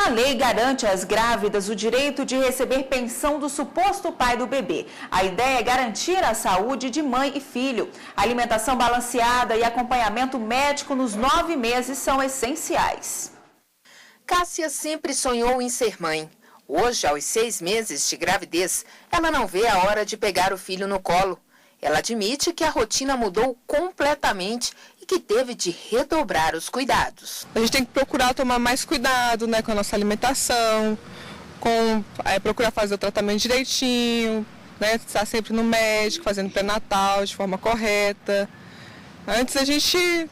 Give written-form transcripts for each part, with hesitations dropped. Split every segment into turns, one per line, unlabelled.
A lei garante às grávidas o direito de receber pensão do suposto pai do bebê. A ideia é garantir a saúde de mãe e filho. Alimentação balanceada e acompanhamento médico nos 9 meses são essenciais.
Cássia sempre sonhou em ser mãe. Hoje, aos 6 meses de gravidez, ela não vê a hora de pegar o filho no colo. Ela admite que a rotina mudou completamente e que teve de redobrar os cuidados.
A gente tem que procurar tomar mais cuidado, né, com a nossa alimentação, procurar fazer o tratamento direitinho, né, estar sempre no médico, fazendo pré-natal de forma correta. Antes a gente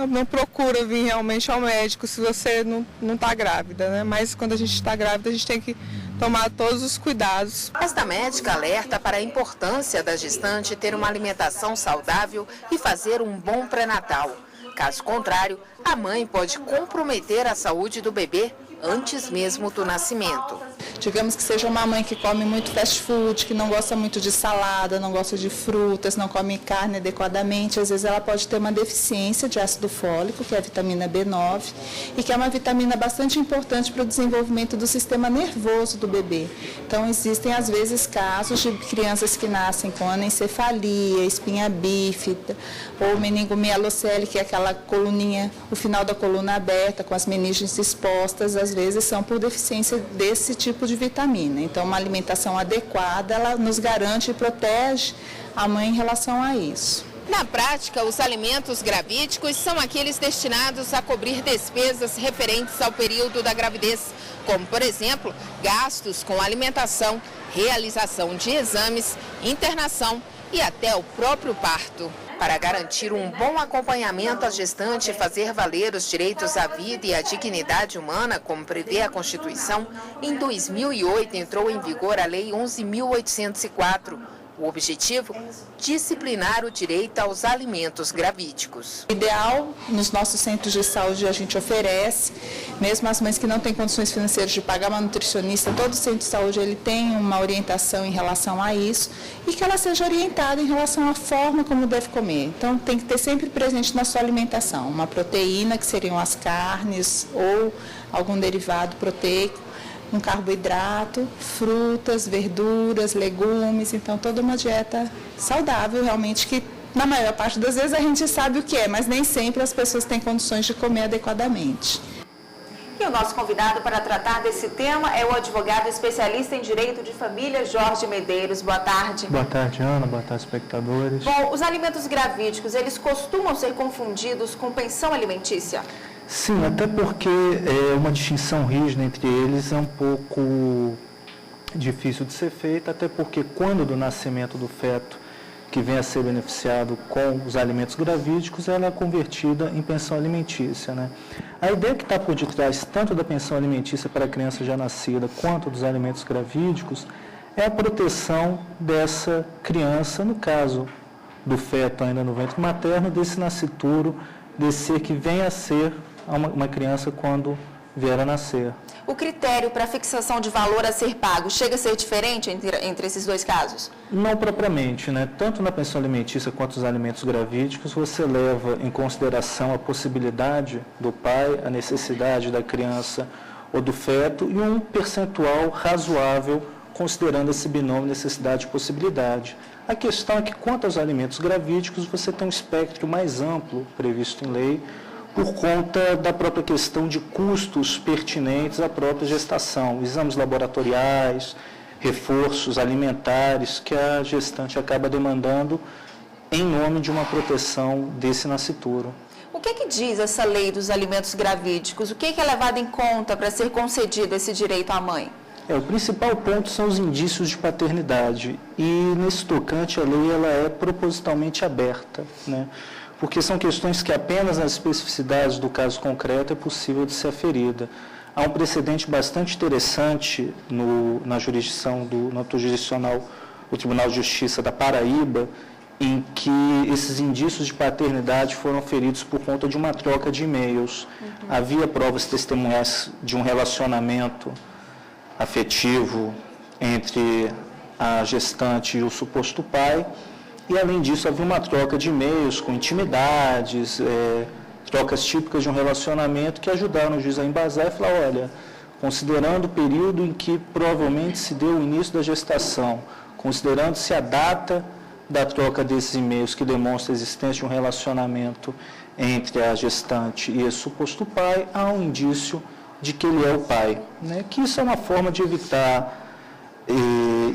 não procura vir realmente ao médico se você não está grávida, né? Mas quando a gente está grávida, a gente tem que tomar todos os cuidados.
Esta médica alerta para a importância da gestante ter uma alimentação saudável e fazer um bom pré-natal. Caso contrário, a mãe pode comprometer a saúde do bebê antes mesmo do nascimento.
Digamos que seja uma mãe que come muito fast food, que não gosta muito de salada, não gosta de frutas, não come carne adequadamente, às vezes ela pode ter uma deficiência de ácido fólico, que é a vitamina B9, e que é uma vitamina bastante importante para o desenvolvimento do sistema nervoso do bebê. Então, existem às vezes casos de crianças que nascem com anencefalia, espinha bífida, ou meningomielocele, que é aquela coluninha, o final da coluna aberta, com as meninges expostas, às vezes são por deficiência desse tipo de vitamina. Então, uma alimentação adequada, ela nos garante e protege a mãe em relação a isso.
Na prática, os alimentos gravídicos são aqueles destinados a cobrir despesas referentes ao período da gravidez, como, por exemplo, gastos com alimentação, realização de exames, internação e até o próprio parto. Para garantir um bom acompanhamento à gestante e fazer valer os direitos à vida e à dignidade humana, como prevê a Constituição, em 2008 entrou em vigor a Lei 11.804. O objetivo? Disciplinar o direito aos alimentos gravídicos.
O ideal, nos nossos centros de saúde, a gente oferece, mesmo as mães que não têm condições financeiras de pagar uma nutricionista, todo centro de saúde ele tem uma orientação em relação a isso e que ela seja orientada em relação à forma como deve comer. Então, tem que ter sempre presente na sua alimentação uma proteína, que seriam as carnes ou algum derivado proteico, um carboidrato, frutas, verduras, legumes, então toda uma dieta saudável, realmente, que na maior parte das vezes a gente sabe o que é, mas nem sempre as pessoas têm condições de comer adequadamente.
E o nosso convidado para tratar desse tema é o advogado especialista em direito de família, Jorge Medeiros. Boa tarde.
Boa tarde, Ana. Boa tarde, espectadores.
Bom, os alimentos gravídicos, eles costumam ser confundidos com pensão alimentícia?
Sim, até porque uma distinção rígida entre eles é um pouco difícil de ser feita, até porque quando do nascimento do feto que vem a ser beneficiado com os alimentos gravídicos, ela é convertida em pensão alimentícia, né? A ideia que está por detrás tanto da pensão alimentícia para a criança já nascida quanto dos alimentos gravídicos é a proteção dessa criança, no caso do feto ainda no ventre materno, desse nascituro, desse ser que vem a ser uma criança quando vier a nascer.
O critério para fixação de valor a ser pago chega a ser diferente entre esses dois casos?
Não propriamente, né? Tanto na pensão alimentícia quanto nos alimentos gravídicos, você leva em consideração a possibilidade do pai, a necessidade da criança ou do feto e um percentual razoável considerando esse binômio necessidade e possibilidade. A questão é que, quanto aos alimentos gravídicos, você tem um espectro mais amplo previsto em lei, por conta da própria questão de custos pertinentes à própria gestação, exames laboratoriais, reforços alimentares que a gestante acaba demandando em nome de uma proteção desse nascituro.
O que diz essa lei dos alimentos gravídicos? O que é levado em conta para ser concedido esse direito à mãe?
O principal ponto são os indícios de paternidade e, nesse tocante, a lei ela é propositalmente aberta, né? Porque são questões que apenas nas especificidades do caso concreto é possível de ser aferida. Há um precedente bastante interessante na jurisdição no âmbito jurisdicional do Tribunal de Justiça da Paraíba, em que esses indícios de paternidade foram feridos por conta de uma troca de e-mails. Havia provas testemunhais de um relacionamento afetivo entre a gestante e o suposto pai, e, além disso, havia uma troca de e-mails com intimidades, trocas típicas de um relacionamento que ajudaram o juiz a embasar e falar, olha, considerando o período em que provavelmente se deu o início da gestação, considerando-se a data da troca desses e-mails que demonstra a existência de um relacionamento entre a gestante e esse suposto pai, há um indício de que ele é o pai. Né? Que isso é uma forma de evitar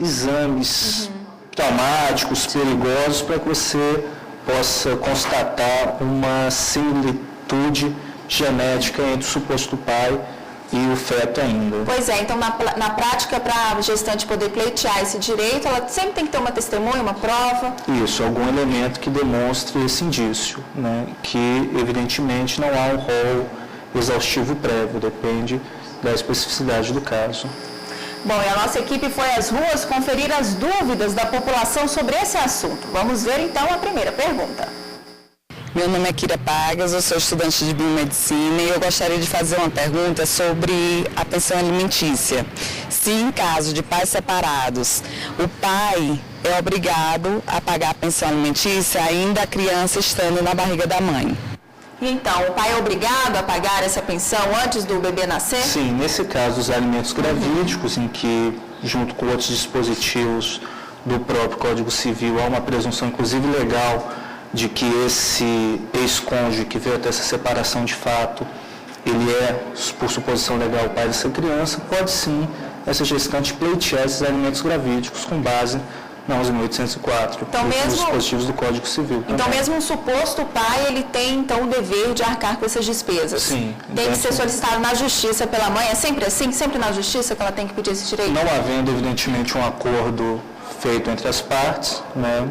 exames traumáticos, perigosos, para que você possa constatar uma similitude genética entre o suposto pai e o feto ainda.
Pois é, então na prática, para a gestante poder pleitear esse direito, ela sempre tem que ter uma testemunha, uma prova?
Isso, algum elemento que demonstre esse indício, né? Que evidentemente não há um rol exaustivo prévio, depende da especificidade do caso.
Bom, e a nossa equipe foi às ruas conferir as dúvidas da população sobre esse assunto. Vamos ver então a primeira pergunta.
Meu nome é Kira Pagas, eu sou estudante de biomedicina e eu gostaria de fazer uma pergunta sobre a pensão alimentícia. Se em caso de pais separados, o pai é obrigado a pagar a pensão alimentícia ainda a criança estando na barriga da mãe.
E então, o pai é obrigado a pagar essa pensão antes do bebê nascer?
Sim, nesse caso, os alimentos gravídicos, em que, junto com outros dispositivos do próprio Código Civil, há uma presunção, inclusive legal, de que esse ex-cônjuge que veio até essa separação de fato, ele é, por suposição legal, o pai dessa criança, pode sim, essa gestante, pleitear esses alimentos gravídicos com base na 11.804,
então,
os dispositivos do Código Civil.
Então, mesmo um suposto pai, ele tem, então, o dever de arcar com essas despesas.
Sim.
Tem que ser solicitado na justiça pela mãe. É sempre assim? Sempre na justiça que ela tem que pedir esse direito?
Não havendo, evidentemente, um acordo feito entre as partes, né,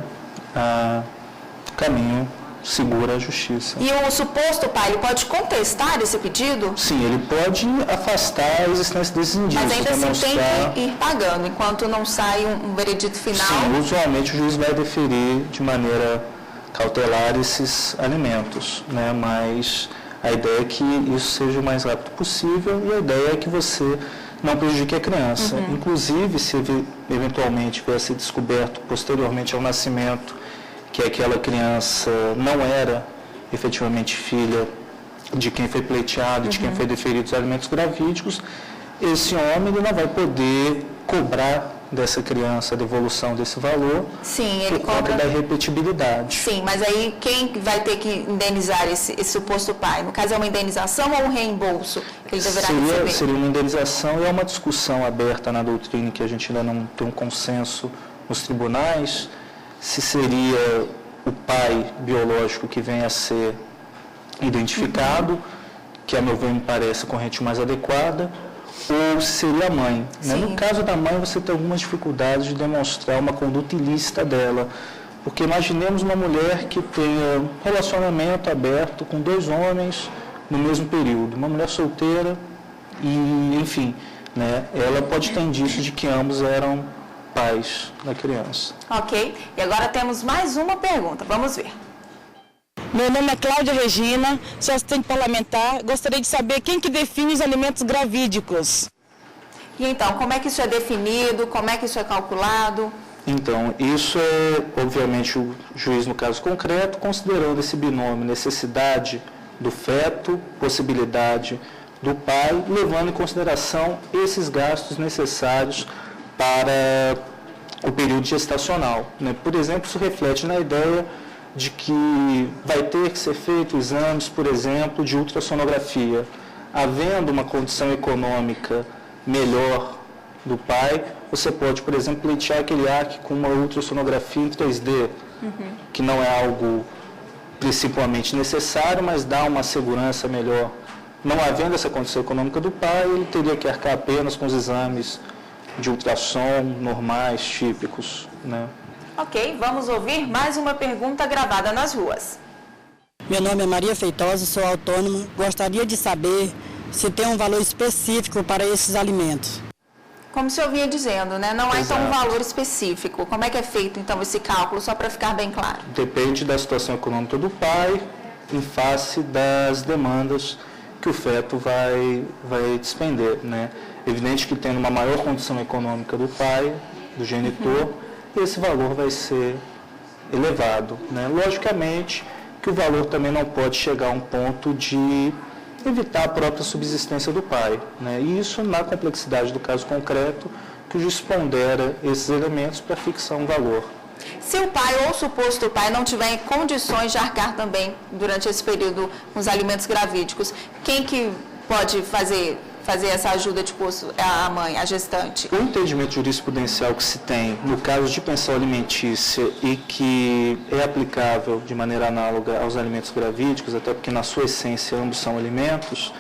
o caminho segura a justiça.
E o suposto pai, ele pode contestar esse pedido?
Sim, ele pode afastar a existência desses indícios.
Mas ainda assim tem que ir pagando, enquanto não sai um veredito final.
Sim, usualmente o juiz vai deferir de maneira cautelar esses alimentos, né? Mas a ideia é que isso seja o mais rápido possível e a ideia é que você não prejudique a criança. Inclusive, se eventualmente vier a ser descoberto posteriormente ao nascimento que aquela criança não era efetivamente filha de quem foi pleiteado, de quem foi deferido os alimentos gravídicos, esse homem ele não vai poder cobrar dessa criança a devolução desse valor.
Sim, ele
por conta da irrepetibilidade.
Sim, mas aí quem vai ter que indenizar esse suposto pai? No caso, é uma indenização ou um reembolso que ele deverá receber?
Seria uma indenização e é uma discussão aberta na doutrina que a gente ainda não tem um consenso nos tribunais, se seria o pai biológico que venha a ser identificado, que a meu ver me parece a corrente mais adequada, ou se seria a mãe. Né? No caso da mãe, você tem algumas dificuldades de demonstrar uma conduta ilícita dela, porque imaginemos uma mulher que tenha um relacionamento aberto com 2 homens no mesmo período, uma mulher solteira e, enfim, né, ela pode ter indício de que ambos eram pais da criança.
Ok, e agora temos mais uma pergunta, vamos ver.
Meu nome é Cláudia Regina, sou assistente parlamentar. Gostaria de saber quem que define os alimentos gravídicos.
E então, como é que isso é definido, como é que isso é calculado?
Então, isso é, obviamente, o juiz, no caso concreto, considerando esse binômio, necessidade do feto, possibilidade do pai, levando em consideração esses gastos necessários para o período gestacional. Né? Por exemplo, isso reflete na ideia de que vai ter que ser feito exames, por exemplo, de ultrassonografia. Havendo uma condição econômica melhor do pai, você pode, por exemplo, pleitear aquele ARC com uma ultrassonografia em 3D, que não é algo principalmente necessário, mas dá uma segurança melhor. Não havendo essa condição econômica do pai, ele teria que arcar apenas com os exames de ultrassom normais, típicos, né?
Ok, vamos ouvir mais uma pergunta gravada nas ruas.
Meu nome é Maria Feitosa, sou autônoma. Gostaria de saber se tem um valor específico para esses alimentos.
Como o senhor vinha dizendo, né? Não há então um valor específico. Como é que é feito então esse cálculo, só para ficar bem claro?
Depende da situação econômica do pai, em face das demandas que o feto vai despender, né? Evidente que tendo uma maior condição econômica do pai, do genitor, esse valor vai ser elevado, né? Logicamente que o valor também não pode chegar a um ponto de evitar a própria subsistência do pai, né? E isso, na complexidade do caso concreto, que o juiz pondera esses elementos para fixar um valor.
Se o pai ou o suposto pai não tiver em condições de arcar também durante esse período com os alimentos gravídicos, quem que pode fazer essa ajuda de custo? A mãe, a gestante?
O entendimento jurisprudencial que se tem no caso de pensão alimentícia e que é aplicável de maneira análoga aos alimentos gravídicos, até porque na sua essência ambos são alimentos,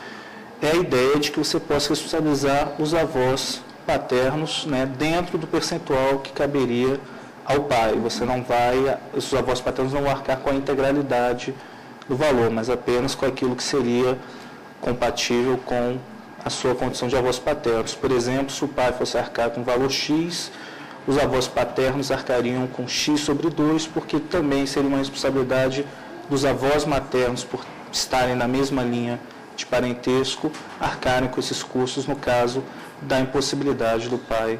é a ideia de que você possa responsabilizar os avós paternos, né, dentro do percentual que caberia ao pai. Você não vai, os avós paternos não vão arcar com a integralidade do valor, mas apenas com aquilo que seria compatível com a sua condição de avós paternos. Por exemplo, se o pai fosse arcar com valor X, os avós paternos arcariam com X sobre 2, porque também seria uma responsabilidade dos avós maternos, por estarem na mesma linha de parentesco, arcarem com esses custos no caso da impossibilidade do pai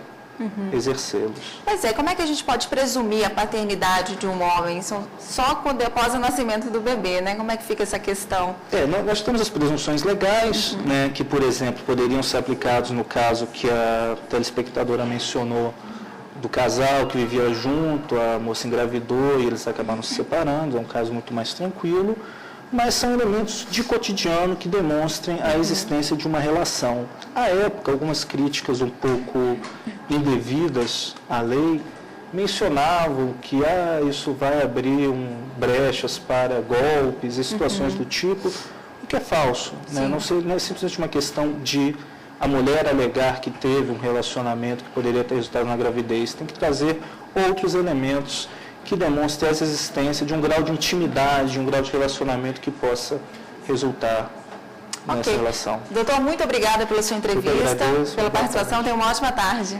exercê-los.
Pois é, como é que a gente pode presumir a paternidade de um homem só quando após o nascimento do bebê, né? Como é que fica essa questão?
Nós temos as presunções legais, né, que, por exemplo, poderiam ser aplicados no caso que a telespectadora mencionou, do casal que vivia junto, a moça engravidou e eles acabaram se separando, é um caso muito mais tranquilo, mas são elementos de cotidiano que demonstrem a existência de uma relação. À época, algumas críticas um pouco indevidas à lei mencionavam que isso vai abrir brechas para golpes e situações do tipo, o que é falso, né? Não é simplesmente uma questão de a mulher alegar que teve um relacionamento que poderia ter resultado na gravidez, tem que trazer outros elementos que demonstrem essa existência de um grau de intimidade, de um grau de relacionamento que possa resultar nessa relação.
Doutor, muito obrigada pela sua entrevista, pela participação. Tenha uma ótima tarde.